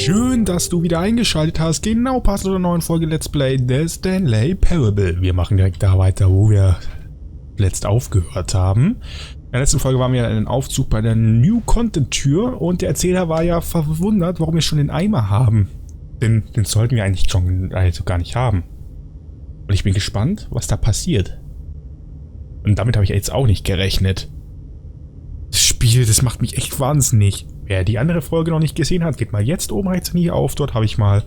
Schön, dass du wieder eingeschaltet hast. Genau passend zu der neuen Folge Let's Play der Stanley Parable. Wir machen direkt da weiter, wo wir letzt aufgehört haben. In der letzten Folge waren wir in einem Aufzug bei der New Content Tür und der Erzähler war ja verwundert, warum wir schon den Eimer haben. Denn den sollten wir eigentlich schon gar nicht haben. Und ich bin gespannt, was da passiert. Und damit habe ich jetzt auch nicht gerechnet. Das Spiel, das macht mich echt wahnsinnig. Wer die andere Folge noch nicht gesehen hat, geht mal jetzt oben rechts hier auf. Dort habe ich mal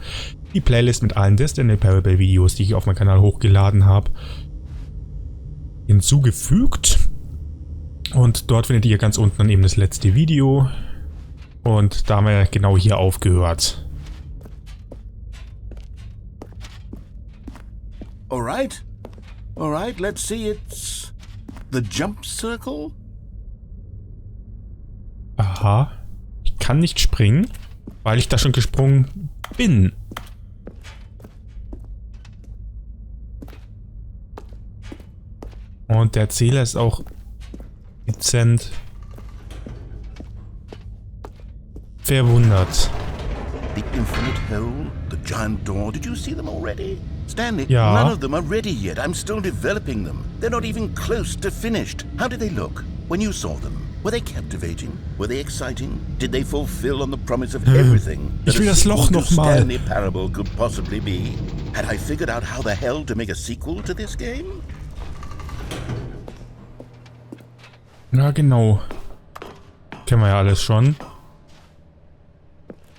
die Playlist mit allen der Stanley Parable Videos, die ich auf meinem Kanal hochgeladen habe, hinzugefügt. Und dort findet ihr ganz unten dann eben das letzte Video. Und da haben wir genau hier aufgehört. Alright, let's see, it's the jump circle. Aha. Ich kann nicht springen, weil ich da schon gesprungen bin. Und der Erzähler ist auch dezent verwundert. The infinite hole, the giant door, did you see them already? Stanley, Ja. none of them are ready yet. I'm still developing them. They're not even close to finished. How did they look when you saw them? Were they captivating? Were they exciting? Did they fulfill on the promise of everything that Ich will a das Loch sequel noch to mal. Stanley Parable could possibly be? Had I figured out how the hell to make a sequel to this game? Na genau. Kennen wir ja alles schon.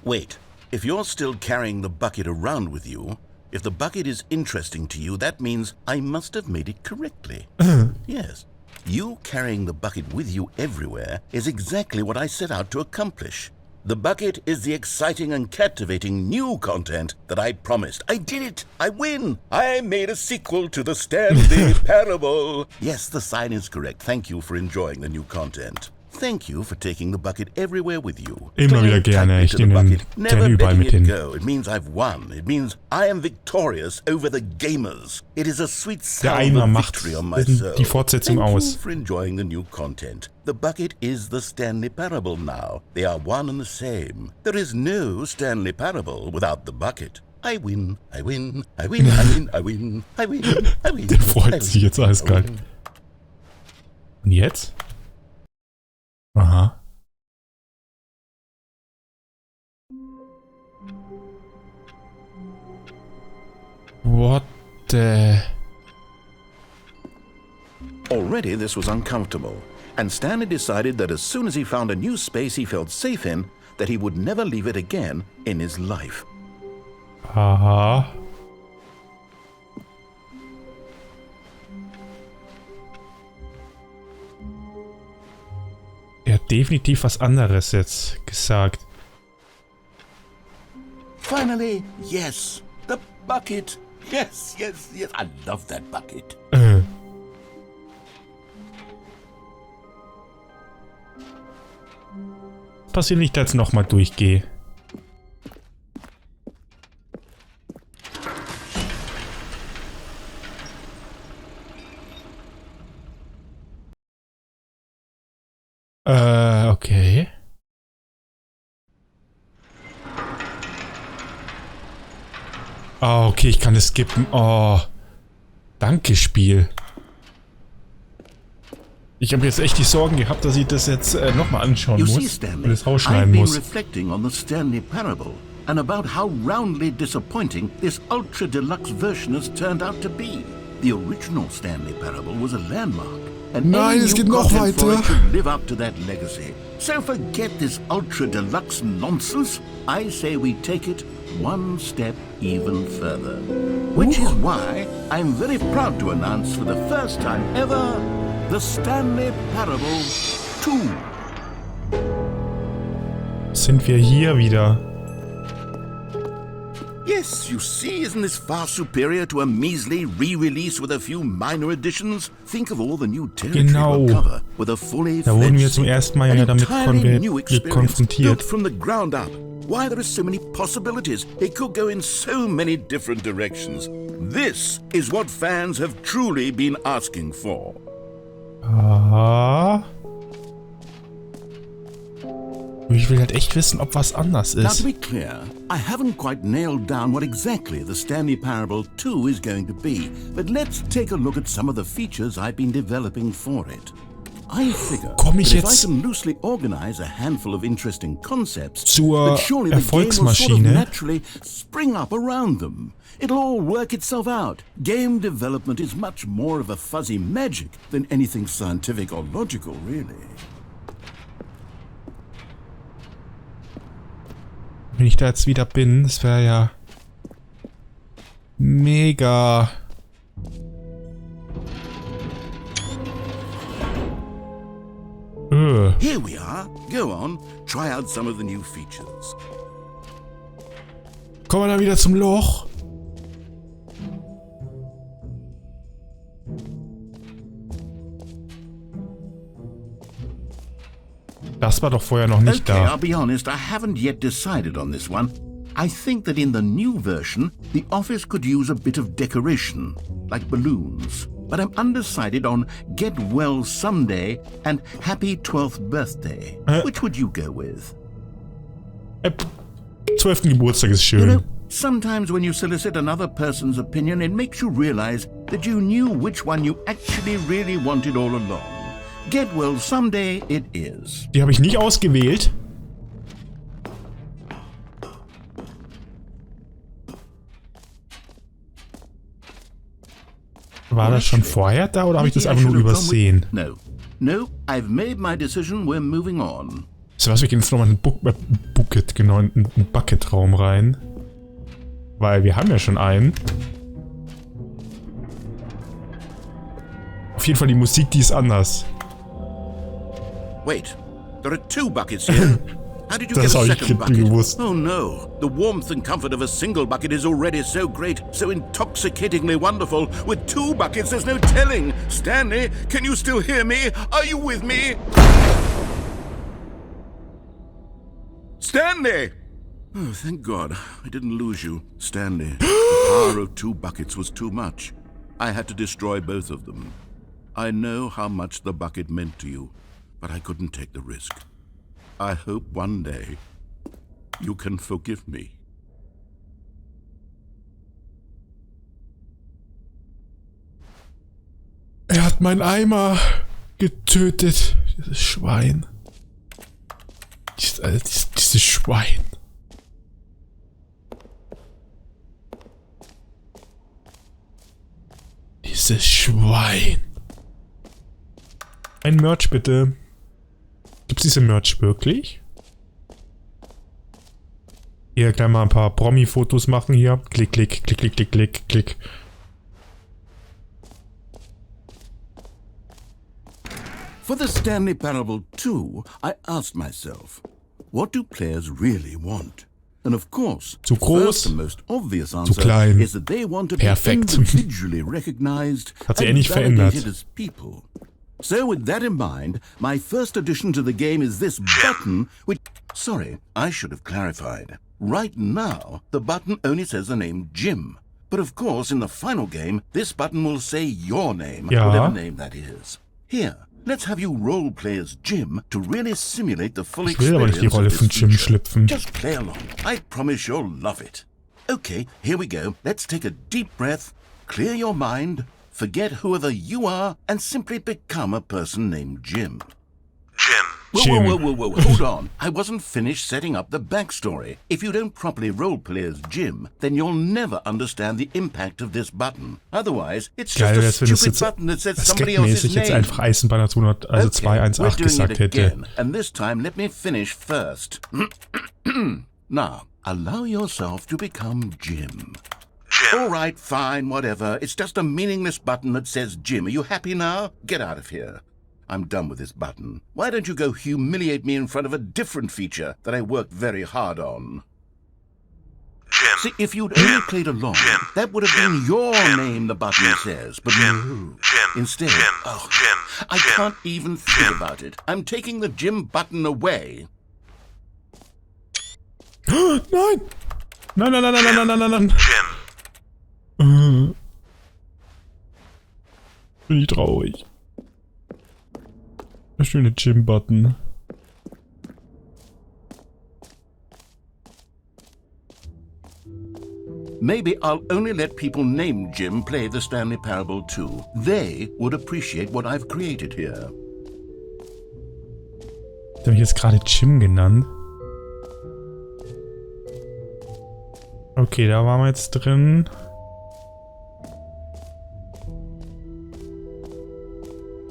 Wait, if you're still carrying the bucket around with you, if the bucket is interesting to you, that means I must have made it correctly. Yes. You carrying the bucket with you everywhere is exactly what I set out to accomplish. The bucket is the exciting and captivating new content that I promised. I did it! I win! I made a sequel to the Stanley Parable! Yes, the sign is correct. Thank you for enjoying the new content. Thank you for taking the bucket everywhere with you. Immer wieder gerne. Ich nehme den gerne überall mit hin. It means I've won. It means I am victorious over the gamers. It is a sweet Der sound Eimer of macht victory on my soul. die Fortsetzung Thank aus. you for enjoying the new content. The bucket is the Stanley Parable now. They are one and the same. There is no Stanley Parable without the bucket. I win, I win, I win, I win, I win, I win, I win. Der freut sich jetzt eiskalt. Und jetzt? Aha. What the... Already this was uncomfortable, and Stanley decided that as soon as he found a new space he felt safe in, that he would never leave it again in his life. Aha. Er hat definitiv was anderes jetzt gesagt. Finally, yes, the bucket. Yes, yes, yes, I love that bucket. Passiert nicht, dass ich nochmal durchgehe. Okay. Ah, okay, ich kann es skippen. Oh. Danke, Spiel. Ich habe jetzt echt die Sorgen gehabt, dass ich das jetzt nochmal anschauen muss und es rausschneiden muss. Reflecting on the Stanley Parable and about how roundly disappointing this ultra deluxe version has turned out to be. The original Stanley Parable was a landmark. And Nein, es geht noch weiter. Live up to that legacy. So forget this ultra deluxe nonsense. I say we take it one step even further. Which is why I'm very proud to announce for the first time ever the Stanley Parable 2. Sind wir hier wieder? Yes, you see, isn't this far superior to a measly re-release with a few minor additions? Think of all the new territory we'll cover with a fully Da wurden wir zum ersten Mal ja damit konfrontiert. Built from the ground up. Why there are so many possibilities. It could go in so many different directions. This is what fans have truly been asking for. Aha. Ich will halt echt wissen, ob was anders Now, to ist. be clear, I haven't quite nailed down what exactly the Stanley Parable 2 is going to be, but let's take a look at some of the features I've been developing for it. I figure Komm ich that if I jetzt can loosely organize a handful of interesting concepts, zur that surely the game will sort of Erfolgsmaschine? naturally spring up around them. It'll all work itself out. Game development is much more of a fuzzy magic than anything scientific or logical, really. Wenn ich da jetzt wieder bin, das wäre ja mega. Here we are. Go on, try out some of the new features. Kommen wir dann wieder zum Loch? Das war doch vorher noch nicht Okay, da. I'll be honest, I haven't yet decided on this one. I think that in the new version, the office could use a bit of decoration, like balloons. But I'm undecided on Get Well Someday and Happy 12th Birthday. Which would you go with? 12. Geburtstag ist You schön. know, sometimes when you solicit another person's opinion, it makes you realize that you knew which one you actually really wanted all along. Get Well Someday it is. Die habe ich nicht ausgewählt. War das schon vorher da oder habe ich das einfach nur übersehen? No. No, I've made my decision, we're moving on. So was, wir gehen jetzt nochmal in einen Bucket, genau, in einen Bucket-Raum rein. Weil wir haben ja schon einen. Auf jeden Fall die Musik, die ist anders. Wait, there are two buckets here. How did you Das get a habe ich second bucket? gewusst. Oh no, the warmth and comfort of a single bucket is already so great, so intoxicatingly wonderful. With two buckets, there's no telling. Stanley, can you still hear me? Are you with me? Stanley! Oh, thank God, I didn't lose you, Stanley. The power of two buckets was too much. I had to destroy both of them. I know how much the bucket meant to you, but I couldn't take the risk. I hope one day you can forgive me. Er hat meinen Eimer getötet. Dieses Schwein. Dieses Schwein. Dieses Schwein. Ein Merch bitte. Gibt's diese Merch wirklich? Hier, gleich mal ein paar Promi-Fotos machen hier. Klick, klick, klick, klick, klick, klick, klick. For the Stanley Parable 2, I asked myself, what do players really want? And of course, Zu groß, first and most obvious answer klein. is that they want to be Perfekt. individually recognized Hat sich and nicht verändert. validated as people. So with that in mind, my first addition to the game is this button, which... Sorry, I should have clarified. Right now, the button only says the name Jim. But of course, in the final game, this button will say your name, Ja. whatever name that is. Here, let's have you roleplay as Jim to really simulate the full Ich will aber nicht die experience Rolle of von this Jim feature. schlüpfen. Just play along. I promise you'll love it. Okay, here we go. Let's take a deep breath, clear your mind, forget whoever you are, and simply become a person named Jim. Jim. Whoa, hold on. I wasn't finished setting up the backstory. If you don't properly roleplay as Jim, then you'll never understand the impact of this button. Otherwise, it's just Geil a wäre es, wenn es stupid jetzt button that says somebody else's sketchmäßig jetzt name. einfach Eisenbahner 200, also 218 gesagt hätte. Again, and this time let me finish first. Now, allow yourself to become Jim. All right, fine, whatever. It's just a meaningless button that says Jim. Are you happy now? Get out of here. I'm done with this button. Why don't you go humiliate me in front of a different feature that I worked very hard on? See, if you'd only played along, that would have been your name the button says, but no. Instead, I can't even think about it. I'm taking the Jim button away. Nein! Nein, nein, nein, nein, nein, nein, nein, nein. Bin ich traurig. Der schöne Jim-Button. Maybe I'll only let people named Jim play the Stanley Parable too. They would appreciate what I've created here. Hat er mich jetzt gerade Jim genannt? Okay, da waren wir jetzt drin.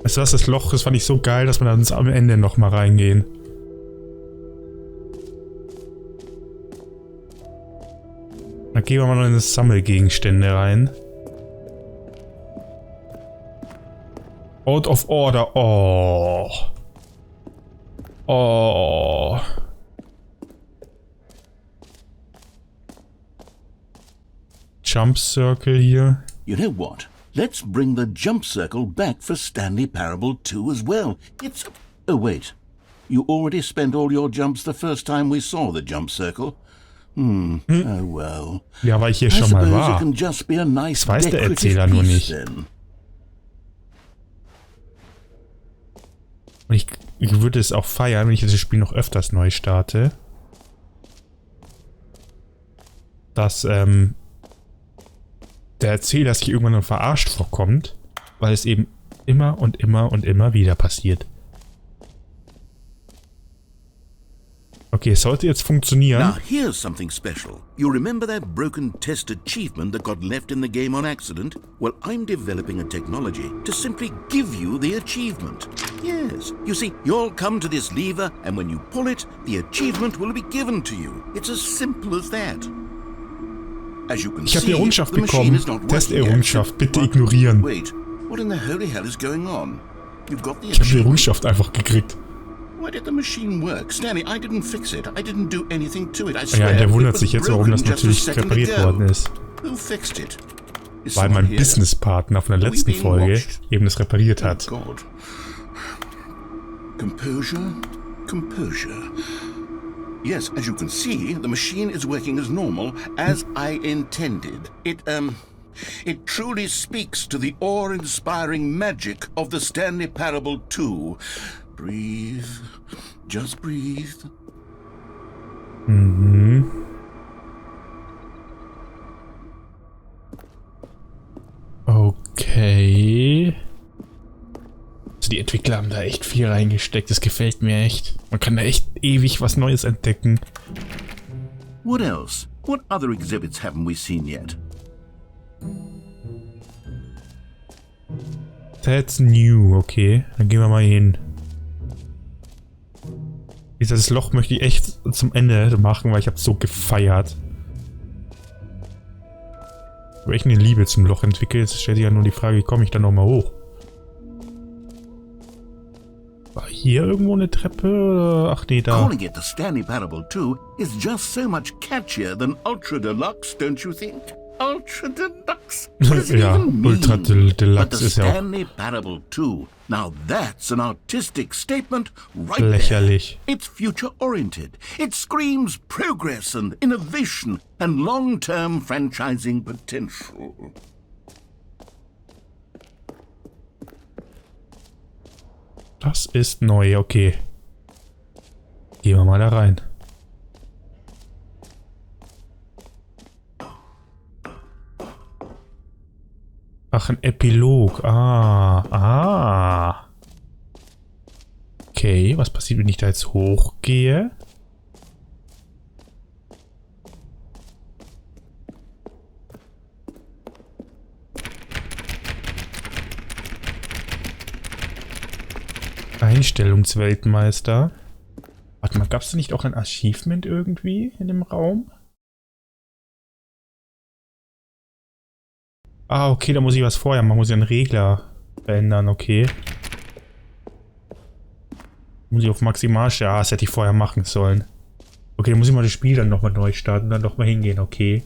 Weißt du was, das Loch, das fand ich so geil, dass wir dann am Ende nochmal reingehen. Dann gehen wir mal noch in das Sammelgegenstände rein. Out of order. Oh. Oh. Jump Circle hier. You know what? Let's bring the jump circle back for Stanley Parable 2 as well. It's... Oh, wait. You already spent all your jumps the first time we saw the jump circle. Oh well. Ja, weil ich hier schon mal war. Das weiß der Erzähler nur nicht. Und ich würde es auch feiern, wenn ich das Spiel noch öfters neu starte. Dass, der Erzähler sich irgendwann dann verarscht vorkommt, weil es eben immer und immer und immer wieder passiert. Okay, es sollte jetzt funktionieren. Now here's something special. You remember that broken test achievement that got left in the game on accident? Well, I'm developing a technology to simply give you the achievement. Yes. You see, you'll come to this lever and when you pull it, the achievement will be given to you. It's as simple as that. As you can Ich habe die see, Errungenschaft the machine is bekommen. not working yet. Test-Errungenschaft. Bitte ignorieren. Wait, what in the holy hell is going on? You've got the Ich habe die achievement. Errungenschaft einfach gekriegt. Why did the machine work? Stanley, I didn't fix it. I didn't do anything to it. I swear. Ja, der wundert It was sich jetzt, warum das broken just a natürlich second repariert ago. worden ist. Who fixed it? Is Weil someone mein here? Businesspartner von der Are we letzten being Folge watched? eben das repariert Oh hat. God. Composure, composure. Yes, as you can see, the machine is working as normal, as I intended. It truly speaks to the awe-inspiring magic of the Stanley Parable 2. Breathe. Just breathe. Mhm. Okay. Also die Entwickler haben da echt viel reingesteckt. Das gefällt mir echt. Man kann da echt ewig was Neues entdecken. What else? What other exhibits haven't we seen yet? That's new. Okay, dann gehen wir mal hin. Dieses Loch möchte ich echt zum Ende machen, weil ich habe es so gefeiert. Ich habe echt eine Liebe zum Loch entwickelt. Jetzt stellt sich ja nur die Frage, wie komme ich da nochmal hoch? War hier irgendwo eine Treppe? Oder? Ach nee, da. Calling it the Stanley Parable 2 is just so much catchier than Ultra Deluxe, don't you think? Ultra Deluxe? What does it Ja, even mean? Ultra Deluxe But the ist ja auch Stanley Parable 2, now that's an artistic statement right lächerlich. there. It's future-oriented. It screams progress and innovation and long-term franchising potential. Das ist neu, okay. Gehen wir mal da rein. Ach, ein Epilog. Okay, was passiert, wenn ich da jetzt hochgehe? Einstellungsweltmeister. Warte mal, gab es da nicht auch ein Achievement irgendwie in dem Raum? Ah, okay, da muss ich was vorher machen. Muss ich einen Regler verändern, okay. Muss ich auf maximal stellen. Ah, das hätte ich vorher machen sollen. Okay, dann muss ich mal das Spiel dann nochmal neu starten, dann nochmal hingehen, okay.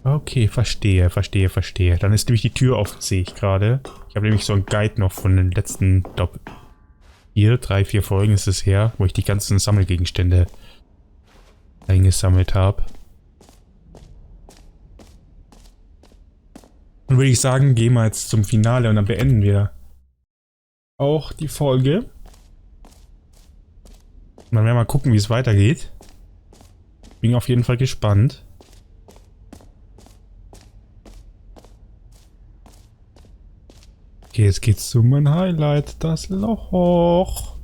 Okay, verstehe. Dann ist nämlich die Tür offen, sehe ich gerade. Ich habe nämlich so einen Guide noch von den letzten, glaube hier, 3, 4 Folgen ist es her, wo ich die ganzen Sammelgegenstände eingesammelt habe. Dann würde ich sagen, gehen wir jetzt zum Finale und dann beenden wir auch die Folge. Und dann werden wir mal gucken, wie es weitergeht. Bin auf jeden Fall gespannt. Okay, jetzt geht's zu meinem Highlight, das Loch.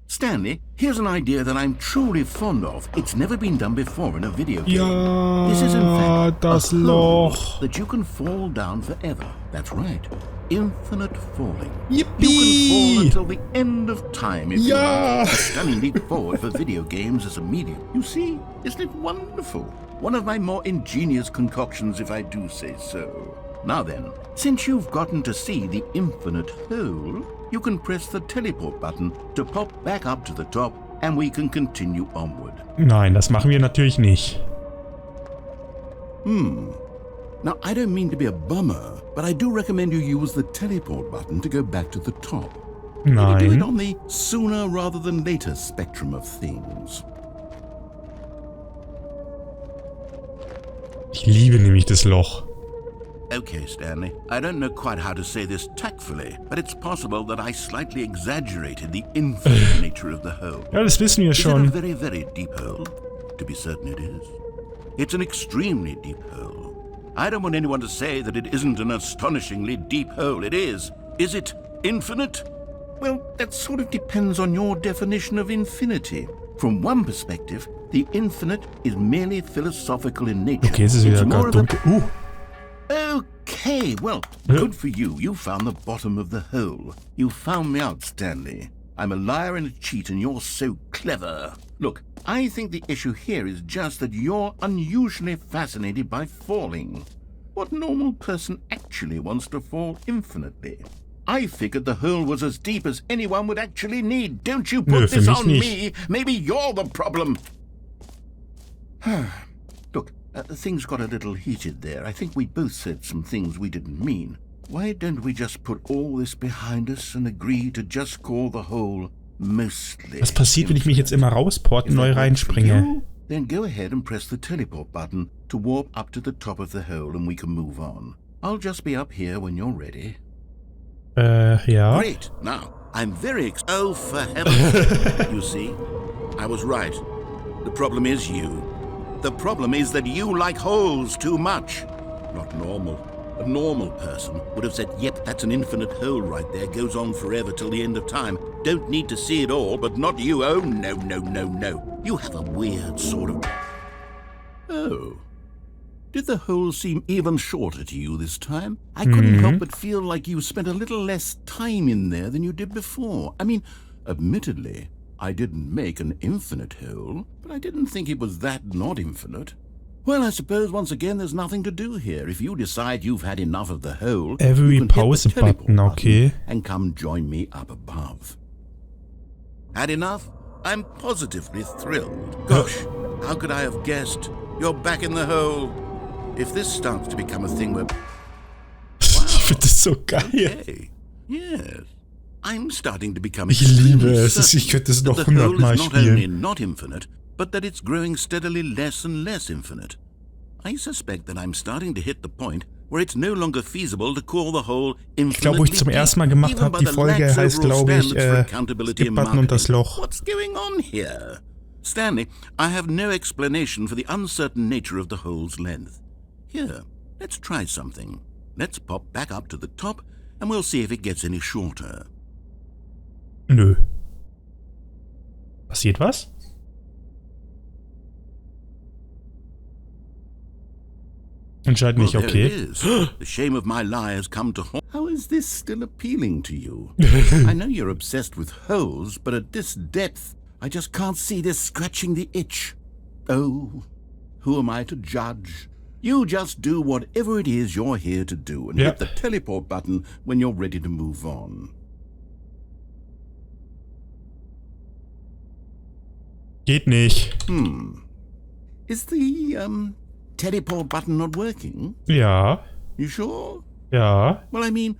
Stanley, here's an idea that I'm truly fond of. It's never been done before in a video game. Ja, This is in fact das a hole Loch. that you can fall down forever. That's right. Infinite falling. Yippee! You can fall until the end of time if you Ja. like. A stunning leap forward for video games as a medium. You see, isn't it wonderful? One of my more ingenious concoctions, if I do say so. Now then, since you've gotten to see the infinite hole, you can press the teleport button to pop back up to the top and we can continue onward. Nein, das machen wir natürlich nicht. Now, I don't mean to be a bummer, but I do recommend you use the teleport button to go back to the top. Maybe do it Nein. on the sooner rather than later spectrum of things. Ich liebe nämlich das Loch. Okay, Stanley, I don't know quite how to say this tactfully, but it's possible that I slightly exaggerated the infinite nature of the hole. Ja, das wissen wir Is it a schon. very, very deep hole? To be certain it is. It's an extremely deep hole. I don't want anyone to say that it isn't an astonishingly deep hole. It is. Is it infinite? Well, that sort of depends on your definition of infinity. From one perspective, the infinite is merely philosophical in nature. Okay, es ist wieder more gerade of a dunkel. Okay, well, good for you. You found the bottom of the hole. You found me out, Stanley. I'm a liar and a cheat, and you're so clever. Look, I think the issue here is just that you're unusually fascinated by falling. What normal person actually wants to fall infinitely? I figured the hole was as deep as anyone would actually need. Don't you put this on me. Maybe you're the problem. Look, things got a little heated there. I think we both said some things we didn't mean. Why don't we just put all this behind us and agree to just call the hole mostly? Was passiert, wenn ich mich jetzt immer rausporte und neu reinspringe? Then go ahead and press the teleport button to warp up to the top of the hole and we can move on. I'll just be up here when you're ready. Ja. Great. Now, I'm very oh, for heaven's sake. You see, I was right. The problem is you. The problem is that you like holes too much. Not normal. A normal person would have said, yep, that's an infinite hole right there. Goes on forever till the end of time. Don't need to see it all, but not you. Oh, no, no, no, no. You have a weird sort of... Oh. Did the hole seem even shorter to you this time? I couldn't help but feel like you spent a little less time in there than you did before. I mean, admittedly, I didn't make an infinite hole, but I didn't think it was that not infinite. Well, I suppose once again there's nothing to do here. If you decide you've had enough of the hole, Every you can hit pause the teleport button, okay. button and come join me up above. Had enough? I'm positively thrilled. Gosh, how could I have guessed? You're back in the hole. If this starts to become a thing where... Ich finde das so geil. Okay. Yes. I'm starting to become Ich liebe extremely es. Ich könnte es noch that the hole 100-mal is not only spielen. not infinite, but that it's growing steadily less and less infinite. I suspect that I'm starting to hit the point where it's no longer feasible to call the whole infinitely Ich glaube, wo ich zum ersten Mal gemacht habe, die Folge heißt, glaube ich, Skip-Button und das Loch. What's going on here? Stanley, I have no explanation for the uncertain nature of the hole's length. Here, let's try something. Let's pop back up to the top and we'll see if it gets any shorter. Nö. Passiert was? Anscheinend nicht, Well, there it okay. is. The shame of my lie has come to haunt. How is this still appealing to you? I know you're obsessed with holes, but at this depth, I just can't see this scratching the itch. Oh, who am I to judge? You just do whatever it is you're here to do and hit the teleport button when you're ready to move on. Geht nicht. Is the, teleport button not working? Ja. You sure? Ja. Well, I mean,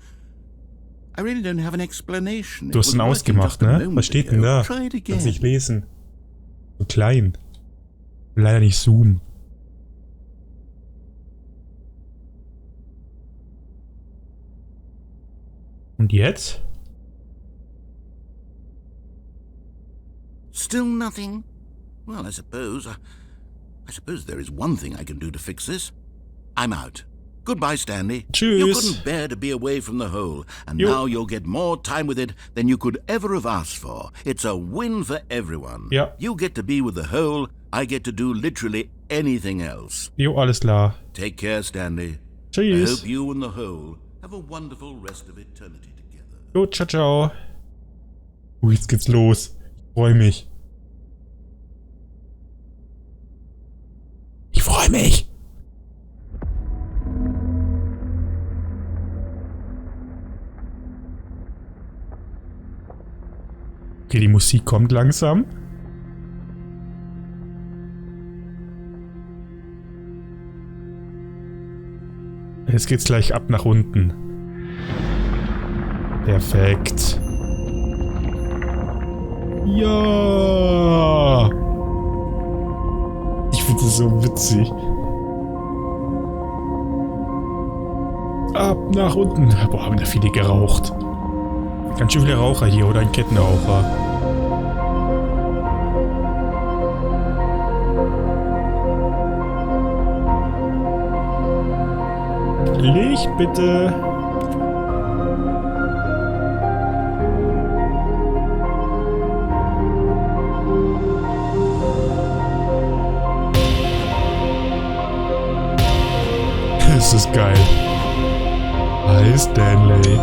I really don't have an explanation. Du hast ihn ausgemacht, ne? Was steht denn da? Try it Kannst nicht again. lesen. So klein. Leider nicht zoomen. Und jetzt? Still nothing? Well, I suppose there is one thing I can do to fix this. I'm out. Goodbye, Stanley. Tschüss. You couldn't bear to be away from the hole, and now you'll get more time with it than you could ever have asked for. It's a win for everyone. Ja. You get to be with the hole, I get to do literally anything else. Jo, alles klar. Take care, Stanley. Tschüss. I hope you and the hole have a wonderful rest of eternity together. Jo, ciao, ciao. Jetzt geht's los. Ich freue mich. Ich freue mich. Okay, die Musik kommt langsam. Jetzt geht's gleich ab nach unten. Perfekt. Ja! Ich finde das so witzig. Ab nach unten. Boah, haben da viele geraucht. Ganz schön viele Raucher hier, oder ein Kettenraucher. Licht bitte. Das ist geil. Hi Stanley.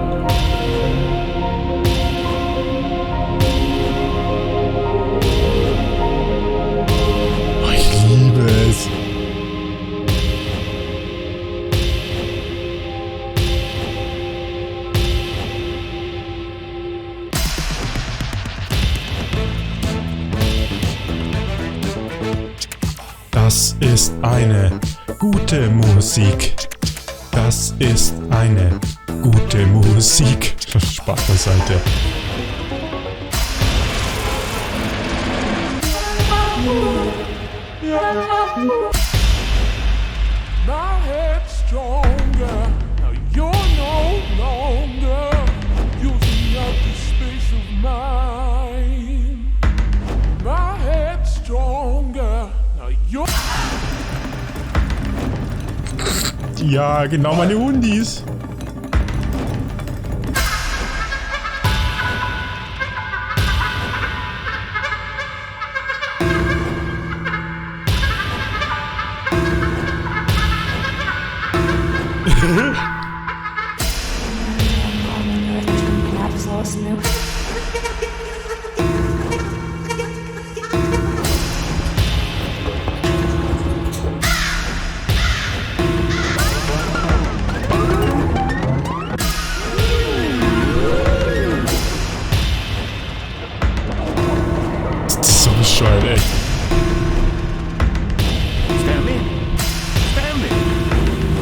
Oh, ich liebe es. Das ist eine gute Musik. Das ist eine gute Musik. Spaß beiseite. My head's stronger. Now you're no longer using up the space of mine. My head's stronger. Now you're. Ja, genau meine Hundis. Bescheid, ey.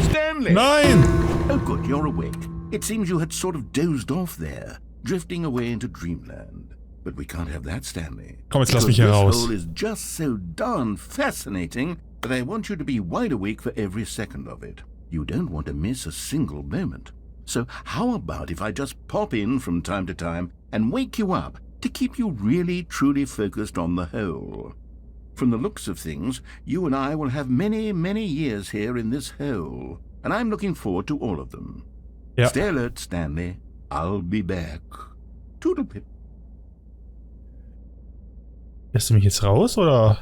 Stanley! Nein! Oh good, you're awake. It seems you had sort of dozed off there, drifting away into dreamland. But we can't have that, Stanley. Komm, jetzt lass mich hier raus. This hole is just so darn fascinating that I want you to be wide awake for every second of it. You don't want to miss a single moment. So how about if I just pop in from time to time and wake you up to keep you really, truly focused on the hole? From the looks of things, you and I will have many, many years here in this hole, and I'm looking forward to all of them. Ja. Stay alert, Stanley. I'll be back. Toodlepip. Lässt du mich jetzt raus, oder?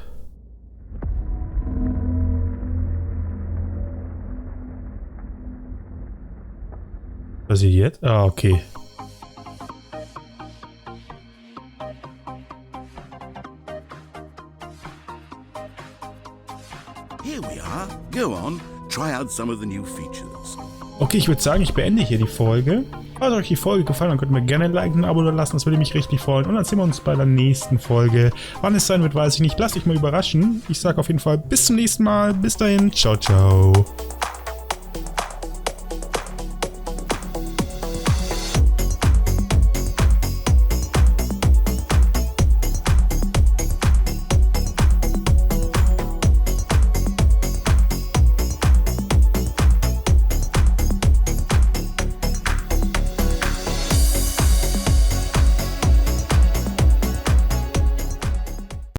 Was ist jetzt? Ah, okay. Here we are. Go on. Try out some of the new features. Okay, ich würde sagen, ich beende hier die Folge. Falls euch die Folge gefallen hat, könnt ihr mir gerne ein Like und ein Abo da lassen. Das würde mich richtig freuen. Und dann sehen wir uns bei der nächsten Folge. Wann es sein wird, weiß ich nicht. Lasst euch mal überraschen. Ich sage auf jeden Fall bis zum nächsten Mal. Bis dahin. Ciao, ciao.